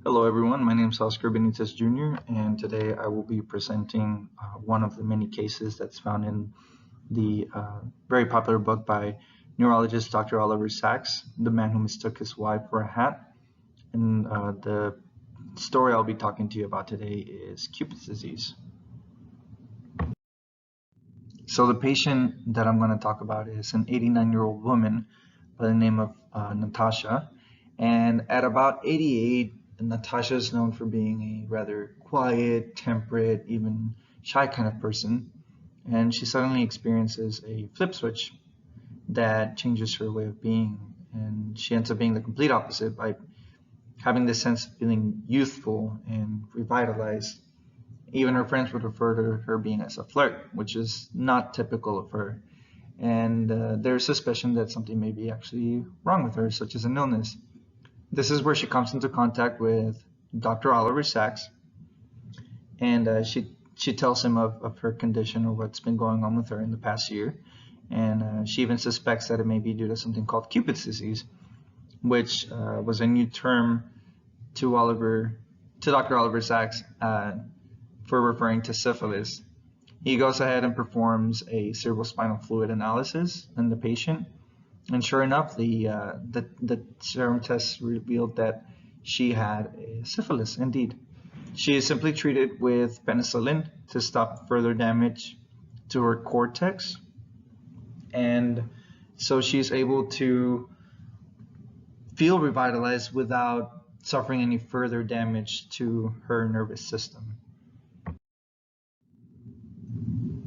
Hello everyone, my name is Oscar Benitez Jr. and today I will be presenting one of the many cases that's found in the very popular book by neurologist Dr. Oliver Sacks, The Man Who Mistook His Wife for a Hat. And the story I'll be talking to you about today is Cupid's disease. So the patient that I'm going to talk about is an 89-year-old woman by the name of Natasha. And at about 88, Natasha is known for being a rather quiet, temperate, even shy kind of person. And she suddenly experiences a flip switch that changes her way of being. And she ends up being the complete opposite by having this sense of feeling youthful and revitalized. Even her friends would refer to her being as a flirt, which is not typical of her. And there's suspicion that something may be actually wrong with her, such as an illness. This is where she comes into contact with Dr. Oliver Sacks, and she tells him of her condition or what's been going on with her in the past year. And she even suspects that it may be due to something called Cupid's disease, which was a new term to Dr. Oliver Sacks for referring to syphilis. He goes ahead and performs a cerebrospinal fluid analysis in the patient, and sure enough, the serum test revealed that she had a syphilis. Indeed, she is simply treated with penicillin to stop further damage to her cortex, and so she's able to feel revitalized without suffering any further damage to her nervous system.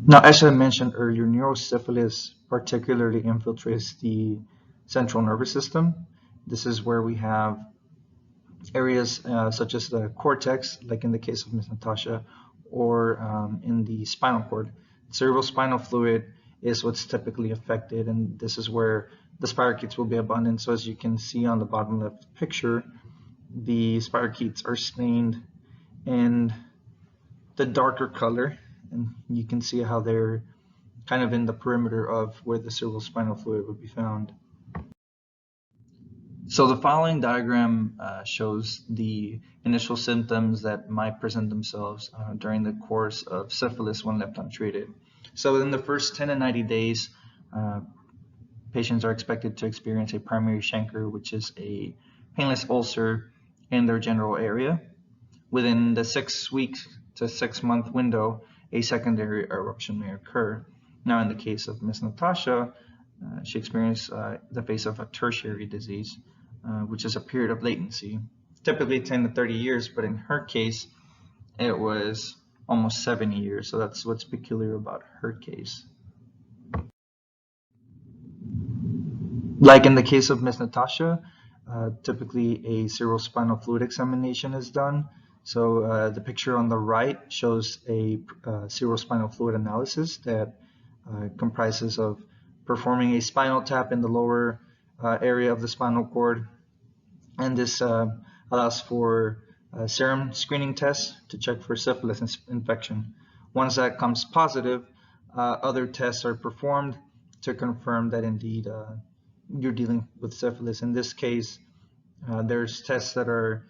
Now, as I mentioned earlier, neurosyphilis particularly infiltrates the central nervous system. This is where we have areas such as the cortex, like in the case of Miss Natasha, or in the spinal cord. Cerebrospinal fluid is what's typically affected, and this is where the spirochetes will be abundant. So as you can see on the bottom left picture, the spirochetes are stained in the darker color, and you can see how they're kind of in the perimeter of where the cerebrospinal fluid would be found. So the following diagram shows the initial symptoms that might present themselves during the course of syphilis when left untreated. So within the first 10 to 90 days, patients are expected to experience a primary chancre, which is a painless ulcer in their general area. Within the 6 weeks to 6 month window, a secondary eruption may occur. Now, in the case of Miss Natasha, she experienced the phase of a tertiary disease, which is a period of latency, typically 10 to 30 years, but in her case, it was almost 70 years. So that's what's peculiar about her case. Like in the case of Miss Natasha, typically a cerebrospinal fluid examination is done. So the picture on the right shows a cerebrospinal fluid analysis that comprises of performing a spinal tap in the lower area of the spinal cord, and this allows for serum screening tests to check for syphilis infection. Once that comes positive, other tests are performed to confirm that indeed you're dealing with syphilis. In this case, there's tests that are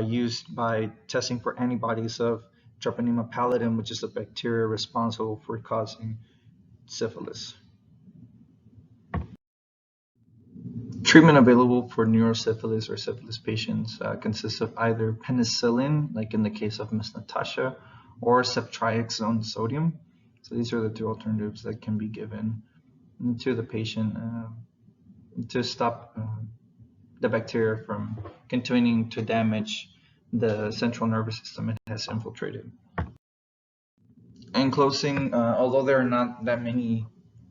used by testing for antibodies of Treponema pallidum, which is a bacteria responsible for causing syphilis. Treatment available for neurosyphilis or syphilis patients consists of either penicillin, like in the case of Miss Natasha, or ceftriaxone sodium. So these are the two alternatives that can be given to the patient to stop the bacteria from continuing to damage the central nervous system it has infiltrated. In closing, although there are not that many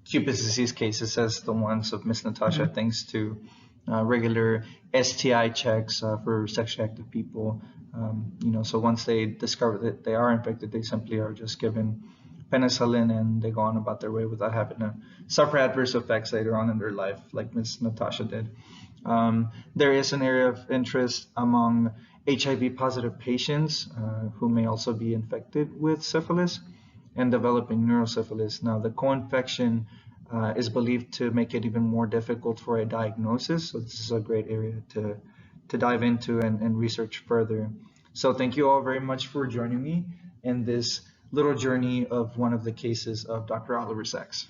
Cupid's disease cases as the ones of Miss Natasha, thanks to regular STI checks for sexually active people, so once they discover that they are infected, they simply are just given penicillin and they go on about their way without having to suffer adverse effects later on in their life, like Miss Natasha did. There is an area of interest among HIV positive patients who may also be infected with syphilis and developing neurosyphilis. Now, the co-infection is believed to make it even more difficult for a diagnosis, so this is a great area to to dive into and research further. So thank you all very much for joining me in this little journey of one of the cases of Dr. Oliver Sacks.